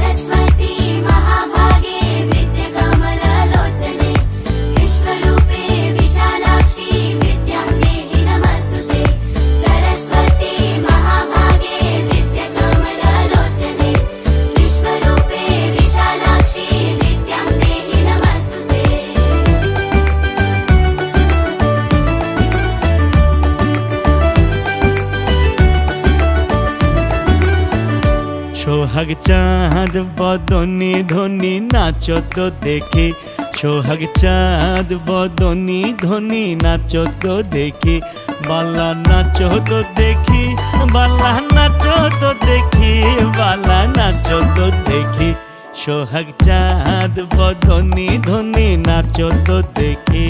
सरस्वती महाभागे विद्याकमललोचने विश्वरूपे विशालाक्षी विद्यां देहि नमस्तुते सरस्वती महाभागे विद्याकमललोचने विश्वरूपे विशालाक्षी विद्यां देहि नमस्तुते। সোহাগ চাঁদ বদনি ধনি নাচো তো দেখি, সোহাগ চাঁদ বদনি ধনি নাচো তো দেখি, বালা নাচো তো দেখি, বালা নাচো তো দেখি, বালা নাচো তো দেখি, সোহাগ চাঁদ বদনি ধনি নাচো তো দেখি।